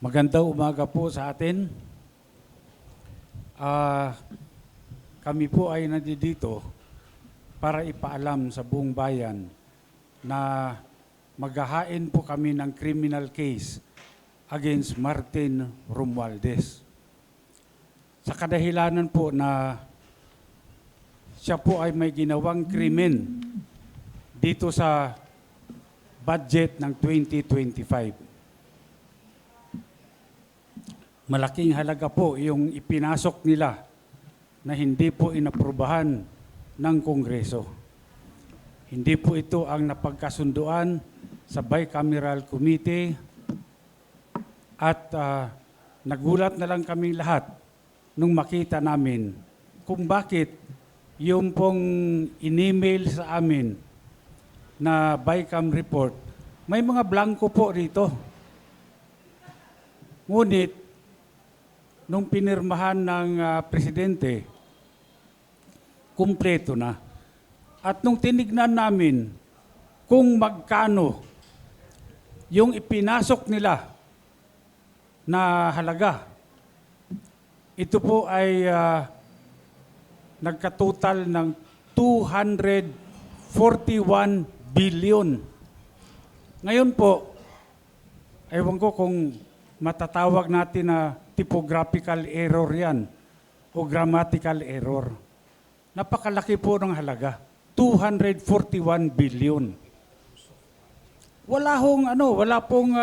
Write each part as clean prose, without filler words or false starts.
Magandang umaga po sa atin. Kami po ay nandito para ipaalam sa buong bayan na maghahain po kami ng criminal case against Martin Romualdez. Sa kadahilanan po na siya po ay may ginawang krimen dito sa budget ng 2025. Malaking halaga po yung ipinasok nila na hindi po inaprubahan ng Kongreso. Hindi po ito ang napagkasunduan sa Bicameral Committee at nagulat na lang kami lahat nung makita namin kung bakit yung pong in-email sa amin na Bicam report, may mga blanco po dito. Ngunit, nung pinirmahan ng presidente, kumpleto na. At nung tinignan namin kung magkano yung ipinasok nila na halaga, ito po ay nagkatotal ng 241 billion. Ngayon po, ewan ko kung matatawag natin na typographical error yan o grammatical error. Napakalaki po ng halaga. 241 billion. Wala pong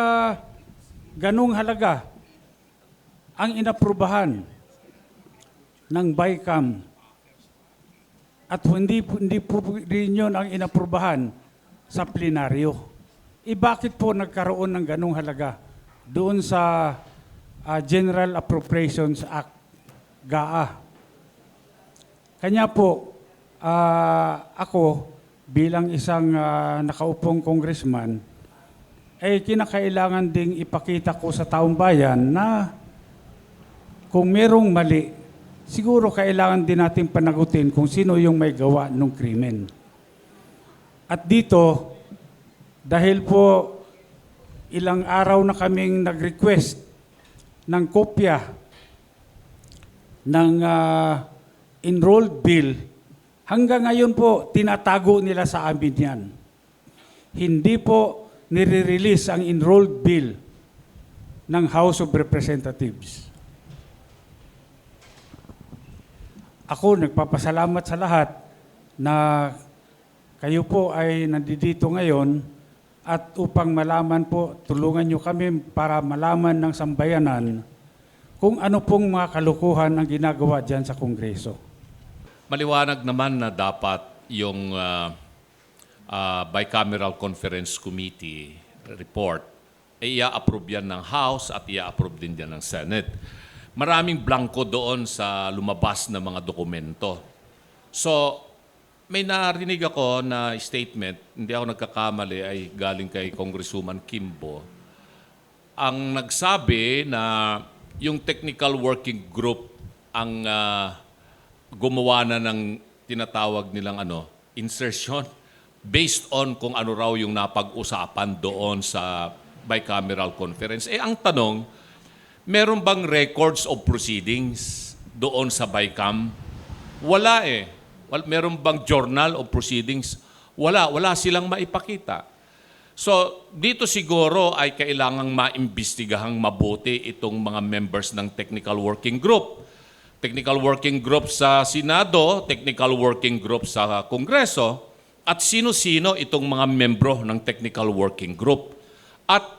ganung halaga ang inaprubahan ng Bicam. At hindi po rin yun ang inaprubahan sa plenaryo. Bakit po nagkaroon ng ganung halaga doon sa General Appropriations Act, GAA? Kanya po, ako bilang isang nakaupong congressman, kinakailangan ding ipakita ko sa taong bayan na kung merong mali, siguro kailangan din natin panagutin kung sino yung may gawa ng krimen. At dito, dahil po ilang araw na kaming nag-request ng kopya ng enrolled bill, hanggang ngayon po tinatago nila sa amin yan. Hindi po nire-release ang enrolled bill ng House of Representatives. Ako nagpapasalamat sa lahat na kayo po ay nandito ngayon at upang malaman po, tulungan nyo kami para malaman ng sambayanan kung ano pong mga kalukuhan ang ginagawa dyan sa Kongreso. Maliwanag naman na dapat yung Bicameral Conference Committee report ay ia-approve yan ng House at ia-approve din yan ng Senate. Maraming blanco doon sa lumabas na mga dokumento. So, may narinig ako na statement, hindi ako nagkakamali, ay galing kay Congresswoman Kimbo. Ang nagsabi na yung technical working group ang gumawa na ng tinatawag nilang insertion based on kung ano raw yung napag-usapan doon sa bicameral conference. Ang tanong, meron bang records of proceedings doon sa Bicam? Wala Meron bang journal of proceedings? Wala silang maipakita. So, dito siguro ay kailangang maimbestigahang mabuti itong mga members ng Technical Working Group. Technical Working Group sa Senado, Technical Working Group sa Kongreso, at sino-sino itong mga membro ng Technical Working Group. At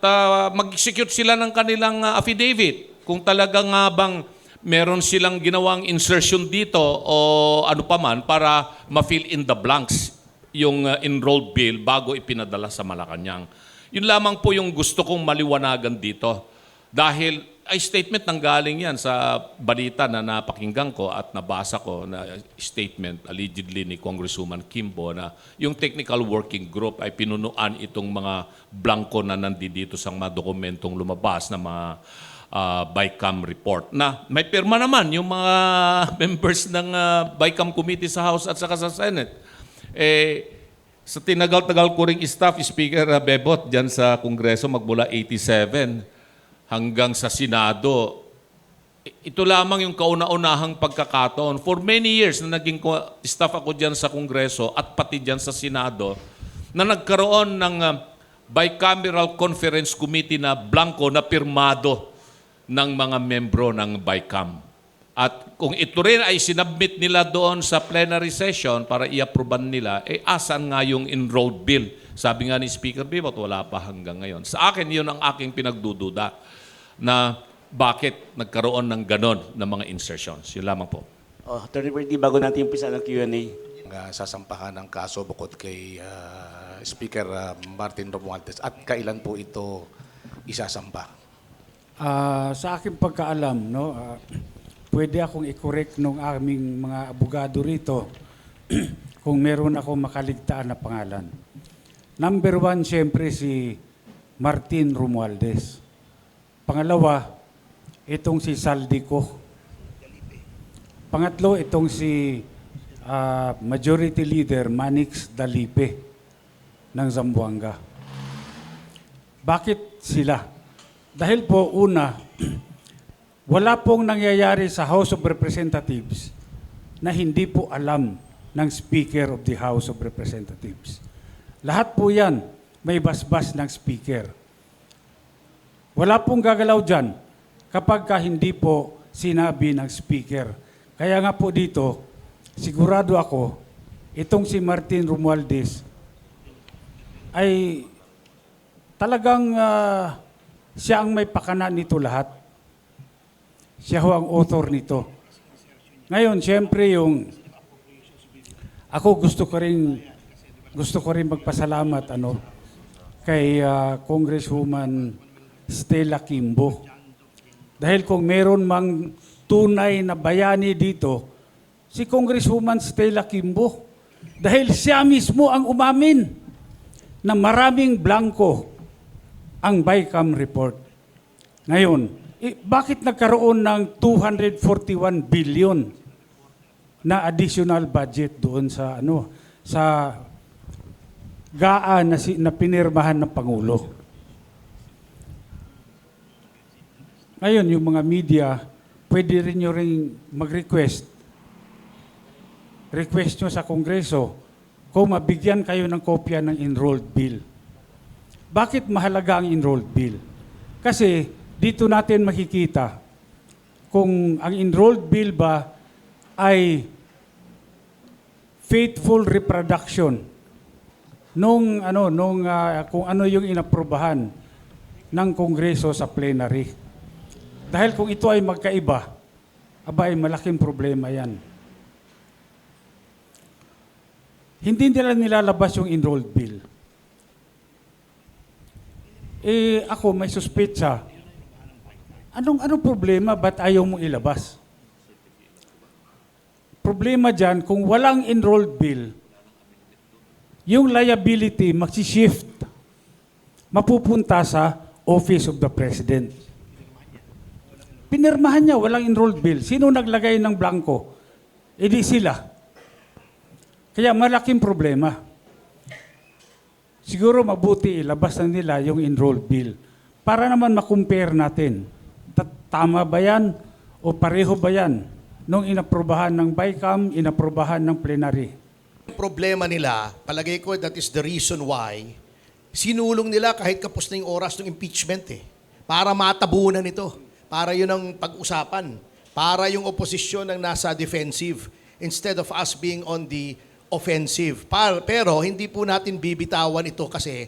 mag-execute sila ng kanilang affidavit kung talaga nga bang meron silang ginawang insertion dito o ano paman para ma-fill in the blanks yung enrolled bill bago ipinadala sa Malacanang. Yun lamang po yung gusto kong maliwanagan dito. Dahil ay statement nang galing yan sa balita na napakinggan ko at nabasa ko na statement allegedly ni Congresswoman Kimbo na yung technical working group ay pinunuan itong mga blanco na nandito sa mga dokumentong lumabas na mga Bicam report na may pirma naman yung mga members ng Bicam committee sa House at saka sa Senate. Sa tinagal-tagal ko ring staff, Speaker Bebot, dyan sa Kongreso magmula 87, hanggang sa Senado, ito lamang yung kauna-unahang pagkakataon. For many years na naging staff ako dyan sa Kongreso at pati dyan sa Senado, na nagkaroon ng bicameral conference committee na blanco na pirmado ng mga membro ng BICAM. At kung ito rin ay sinubmit nila doon sa plenary session para i-approvean nila, asan nga yung enrolled bill? Sabi nga ni Speaker Bibot, wala pa hanggang ngayon. Sa akin, yun ang aking pinagdududa na bakit nagkaroon ng ganon na mga insertions. Yun lamang po. Attorney Bertie, bago natin umpisa ng Q&A. Sasampahan ng kaso bukod kay Speaker Martin Romualdez at kailan po ito isasampa? Sa aking pagkaalam, no, pwede akong i-correct ng aming mga abogado rito kung meron akong makaligtaan na pangalan. Number 1, siyempre si Martin Romualdez. Pangalawa, itong si Saldico. Pangatlo, itong si Majority Leader Manix Dalipe ng Zamboanga. Bakit sila? Dahil po, una, wala pong nangyayari sa House of Representatives na hindi po alam ng Speaker of the House of Representatives. Lahat po yan may basbas ng Speaker. Wala pong gagalaw dyan kapag hindi po sinabi ng Speaker. Kaya nga po dito, sigurado ako, itong si Martin Romualdez ay talagang siya ang may pakana nito lahat. Siya ho ang author nito. Ngayon, siyempre ako gusto ko rin magpasalamat kay Congresswoman Stella Kimbo. Dahil kung meron mang tunay na bayani dito, si Congresswoman Stella Kimbo. Dahil siya mismo ang umamin na maraming blanco ang BICAM report. Ngayon, bakit nagkaroon ng 241 billion na additional budget doon sa GAA na pinirmahan ng Pangulo? Ngayon, yung mga media, pwede rin nyo rin mag-request. Request nyo sa Kongreso kung mabigyan kayo ng kopya ng enrolled bill. Bakit mahalaga ang enrolled bill? Kasi dito natin makikita kung ang enrolled bill ba ay faithful reproduction kung ano yung inaprubahan ng Kongreso sa plenary. Dahil kung ito ay magkaiba, ay malaking problema yan. Hindi nila nilalabas yung enrolled bill. Ako may suspetsa. Anong problema? Ba't ayaw mong ilabas? Problema dyan, kung walang enrolled bill, yung liability magsishift. Mapupunta sa Office of the President. Pinirmahan niya, walang enrolled bill. Sino naglagay ng blanco? Di sila. Kaya malaking problema. Siguro mabuti ilabas na nila yung enrolled bill para naman makumpare natin. Tama ba yan o pareho ba yan nung inaprubahan ng BICAM, inaprubahan ng plenary? Problema nila, palagay ko that is the reason why sinulong nila kahit kapos na yung oras ng impeachment para matabunan ito. Para yun ang pag-usapan. Para yung oposisyon ang nasa defensive instead of us being on the offensive. Pero hindi po natin bibitawan ito kasi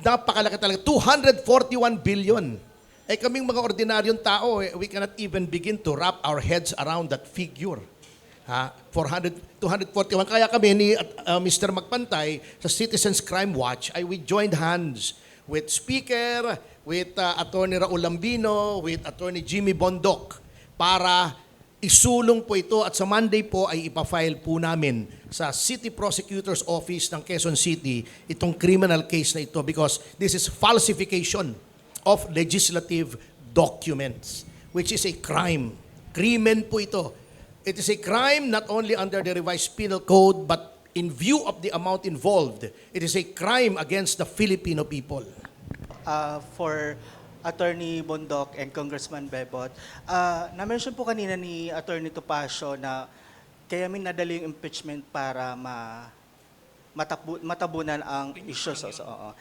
napakalaki talaga. 241 billion. Kaming mga ordinaryong tao, we cannot even begin to wrap our heads around that figure. 241. Kaya kami ni Mr. Magpantay sa Citizens Crime Watch, we joined hands with Speaker, with Attorney Raul Lambino, with Attorney Jimmy Bondoc para isulong po ito at sa Monday po ay ipafile po namin sa City Prosecutor's Office ng Quezon City itong criminal case na ito because this is falsification of legislative documents which is a crime. Krimen po ito. It is a crime not only under the revised penal code but in view of the amount involved, it is a crime against the Filipino people. For Attorney Bondoc and Congressman Bebot. Na-mention po kanina ni Attorney Topacio na kaya may nadali yung impeachment para matabunan ang issues. Oo.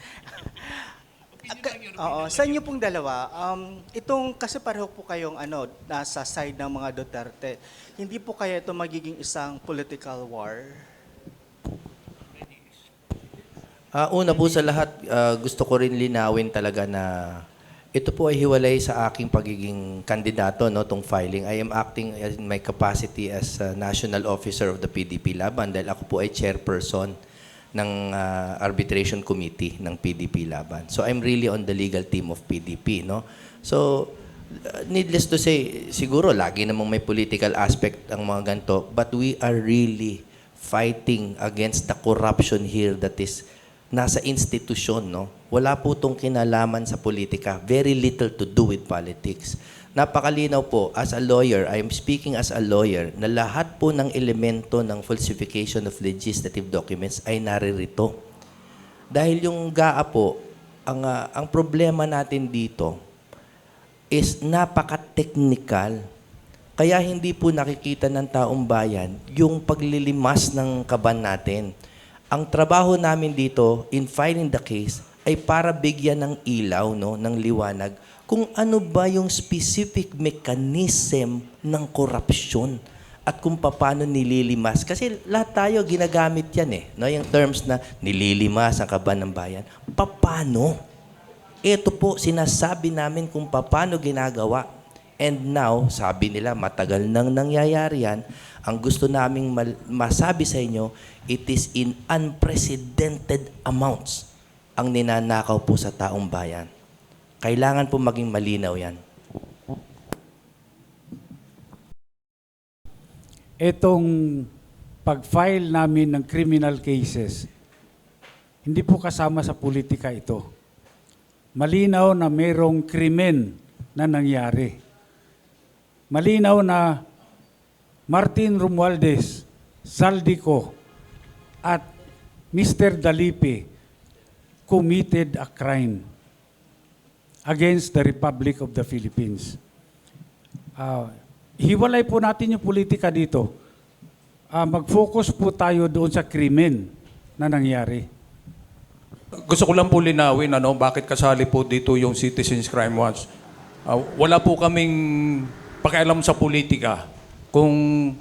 Oo, sa inyo pong dalawa, itong kasi pareho po kayong nasa side ng mga Duterte, hindi po kaya ito magiging isang political war? Una po sa lahat, gusto ko rin linawin talaga na ito po ay hiwalay sa aking pagiging kandidato, no, tong filing. I am acting in my capacity as National Officer of the PDP Laban dahil ako po ay chairperson ng arbitration committee ng PDP Laban. So I'm really on the legal team of PDP, no? So needless to say, siguro lagi namang may political aspect ang mga ganito, but we are really fighting against the corruption here that is nasa institusyon, no? Wala po itong kinalaman sa politika. Very little to do with politics. Napakalinaw po, as a lawyer, I am speaking as a lawyer, na lahat po ng elemento ng falsification of legislative documents ay naririto. Dahil yung GAA po, ang problema natin dito is napaka-technical. Kaya hindi po nakikita ng taong bayan yung paglilimas ng kaban natin. Ang trabaho namin dito in filing the case ay para bigyan ng ilaw, no, ng liwanag kung ano ba yung specific mechanism ng korupsyon at kung paano nililimas. Kasi lahat tayo ginagamit yan no? Yung terms na nililimas ang kaban ng bayan. Paano? Ito po, sinasabi namin kung paano ginagawa. And now, sabi nila, matagal nang nangyayari yan. Ang gusto naming masabi sa inyo, it is in unprecedented amounts ang ninanakaw po sa taong bayan. Kailangan po maging malinaw yan. Itong pag-file namin ng criminal cases, hindi po kasama sa politika ito. Malinaw na mayroong krimen na nangyari. Malinaw na Martin Romualdez, Saldico, at Mr. Dalipe committed a crime against the Republic of the Philippines. Hiwalay po natin yung politika dito. Mag-focus po tayo doon sa krimen na nangyari. Gusto ko lang po linawin bakit kasali po dito yung Citizens Crime Watch. Wala po kaming pakialam sa politika. Kung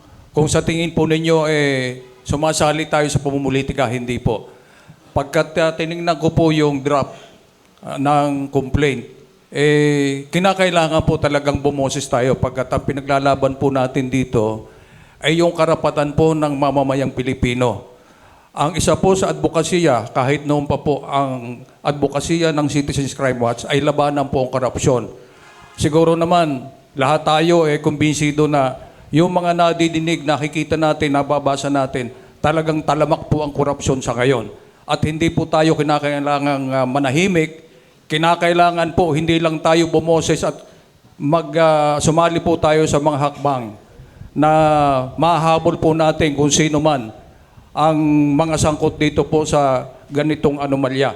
sa tingin po ninyo sumasali tayo sa pamumulitika, hindi po. Pagkat tinignan ko po yung draft ng complaint, kinakailangan po talagang bumoses tayo pagkat ang pinaglalaban po natin dito ay yung karapatan po ng mamamayang Pilipino. Ang isa po sa advokasya, kahit noon pa po ang advokasya ng Citizens Crime Watch ay labanan po ang korupsyon. Siguro naman, lahat tayo kumbinsido na yung mga nadidinig, nakikita natin, nababasa natin, talagang talamak po ang korupsyon sa ngayon. At hindi po tayo kinakailangang manahimik, kinakailangan po hindi lang tayo bumoses at sumali po tayo sa mga hakbang na mahahabol po natin kung sino man ang mga sangkot dito po sa ganitong anomalya.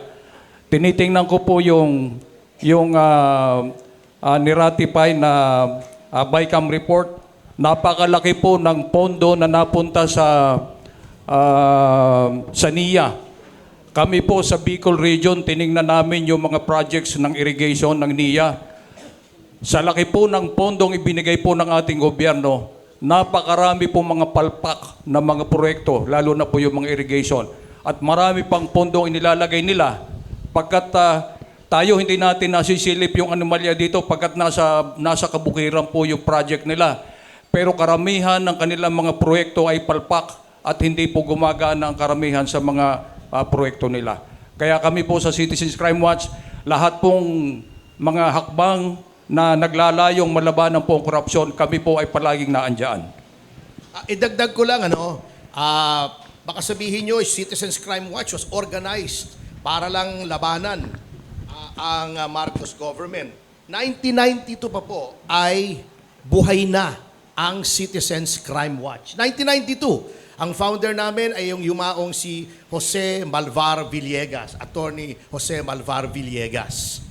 Tinitingnan ko po yung niratify na BICAM report. Napakalaki po ng pondo na napunta sa NIA. Kami po sa Bicol Region, tiningnan namin yung mga projects ng irrigation ng NIA. Sa laki po ng pondong ibinigay po ng ating gobyerno, napakarami po mga palpak na mga proyekto, lalo na po yung mga irrigation. At marami pang pondong inilalagay nila pagkat tayo hindi natin nasisilip yung anomalya dito pagkat nasa kabukiran po yung project nila. Pero karamihan ng kanilang mga proyekto ay palpak at hindi po gumagana ang karamihan sa mga proyekto nila. Kaya kami po sa Citizens Crime Watch, lahat pong mga hakbang na naglalayong malabanan po ang korupsyon, kami po ay palaging naandyan. Idagdag ko lang, baka sabihin nyo, Citizens Crime Watch was organized para lang labanan ang Marcos government. 1992 pa po ay buhay na ang Citizens Crime Watch. 1992, ang founder namin ay yung yumaong si Jose Malvar Villegas, Attorney Jose Malvar Villegas.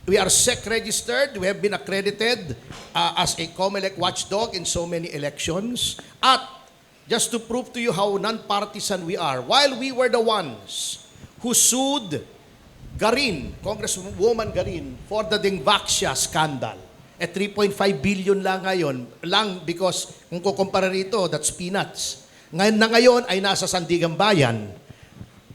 We are SEC registered. We have been accredited as a COMELEC watchdog in so many elections. At just to prove to you how non-partisan we are, while we were the ones who sued Garin, Congresswoman Garin, for the Dingvaxia scandal, 3.5 billion lang ngayon, lang because kung kukumpara rito, that's peanuts. Ngayon ay nasa Sandigan Bayan.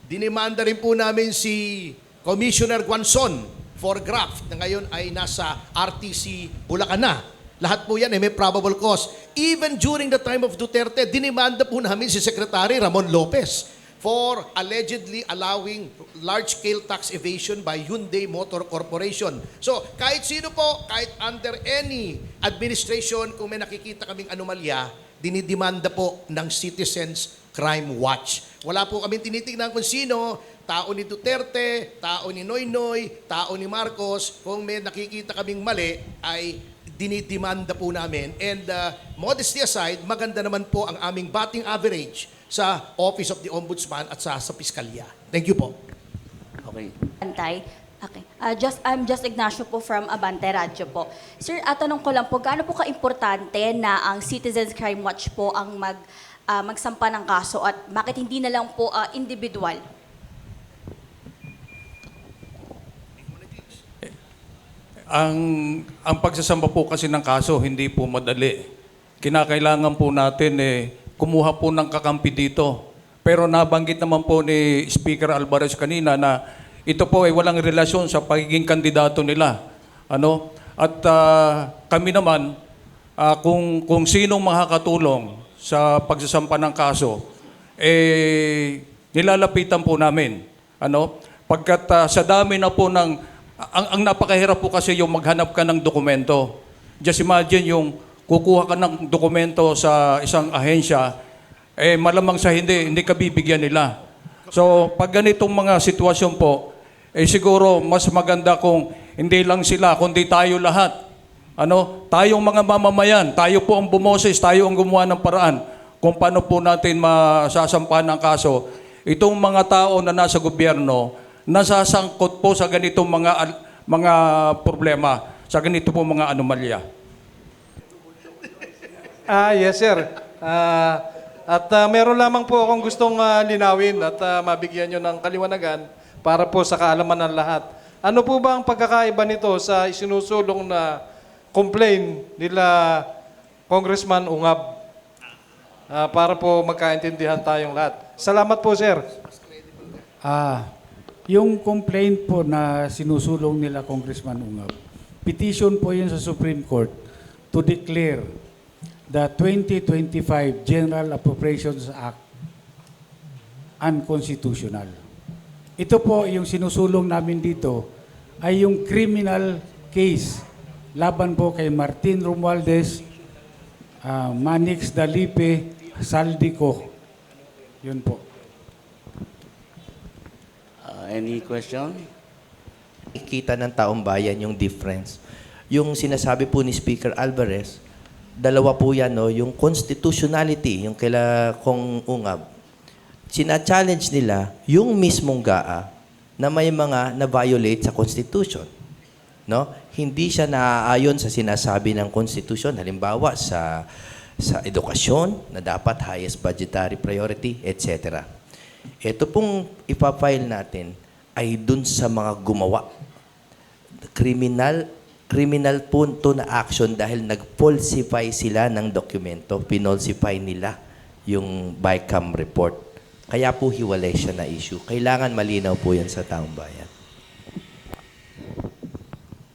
Dinimanda rin po namin si Commissioner Guanzon for graft na ngayon ay nasa RTC Bulacan na. Lahat po yan ay may probable cause. Even during the time of Duterte, dinimanda po namin si Secretary Ramon Lopez for allegedly allowing large-scale tax evasion by Hyundai Motor Corporation. So, kahit sino po, kahit under any administration, kung may nakikita kaming anomalya, dinidimanda po ng Citizens Crime Watch. Wala po kaming tinitingnan kung sino, tao ni Duterte, tao ni Noynoy, tao ni Marcos. Kung may nakikita kaming mali, ay dinidimanda po namin. And modesty aside, maganda naman po ang aming batting average sa Office of the Ombudsman at sa Piskalya. Thank you po. Okay. Abantay. Okay. I'm just Ignacio po from Abante Radyo po. Sir, tanong ko lang po, gaano po ka-importante na ang Citizens Crime Watch po ang magsampa ng kaso at bakit hindi na lang po individual? Ang pagsasamba po kasi ng kaso, hindi po madali. Kinakailangan po natin kumuha po ng kakampi dito. Pero nabanggit naman po ni Speaker Alvarez kanina na ito po ay walang relasyon sa pagiging kandidato nila. Ano? At kami naman, kung sinong makakatulong sa pagsasampa ng kaso, nilalapitan po namin. Ano? Pagkat sa dami na po ng ang napakahirap po kasi yung maghanap ka ng dokumento. Just imagine yung kukuha ka ng dokumento sa isang ahensya, malamang sa hindi ka bibigyan nila. So, pag ganitong mga sitwasyon po, siguro mas maganda kung hindi lang sila, kundi tayo lahat. Ano? Tayong mga mamamayan, tayo po ang bumoses, tayo ang gumawa ng paraan kung paano po natin masasampahan ng kaso. Itong mga tao na nasa gobyerno, nasasangkot po sa ganitong mga problema, sa ganito po mga anomalya. Yes, sir. Meron lamang po akong gustong linawin at mabigyan nyo ng kaliwanagan para po sa kaalaman ng lahat. Ano po ba ang pagkakaiba nito sa isinusulong na complaint nila Congressman Ungab? Para po magkaintindihan tayong lahat. Salamat po, sir. Yung complaint po na sinusulong nila Congressman Ungab, petition po yun sa Supreme Court to declare the 2025 General Appropriations Act unconstitutional. Ito po yung sinusulong namin dito ay yung criminal case laban po kay Martin Romualdez, Manix Dalipe, Saldico. Yun po. Any question? Ikita ng taong bayan yung difference. Yung sinasabi po ni Speaker Alvarez, dalawa po yan, no? Yung constitutionality, yung kila Kong Ungab. Sina-challenge nila yung mismong GAA na may mga na-violate sa Constitution. No? Hindi siya naaayon sa sinasabi ng Constitution, halimbawa sa edukasyon, na dapat highest budgetary priority, etc. Ito pong ipafile natin ay dun sa mga gumawa. Criminal punto na action dahil nag-falsify sila ng dokumento. Pinolsify nila yung BICAM report. Kaya po hiwalay siya na issue. Kailangan malinaw po yan sa taong bayan.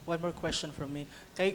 One more question from me. Kay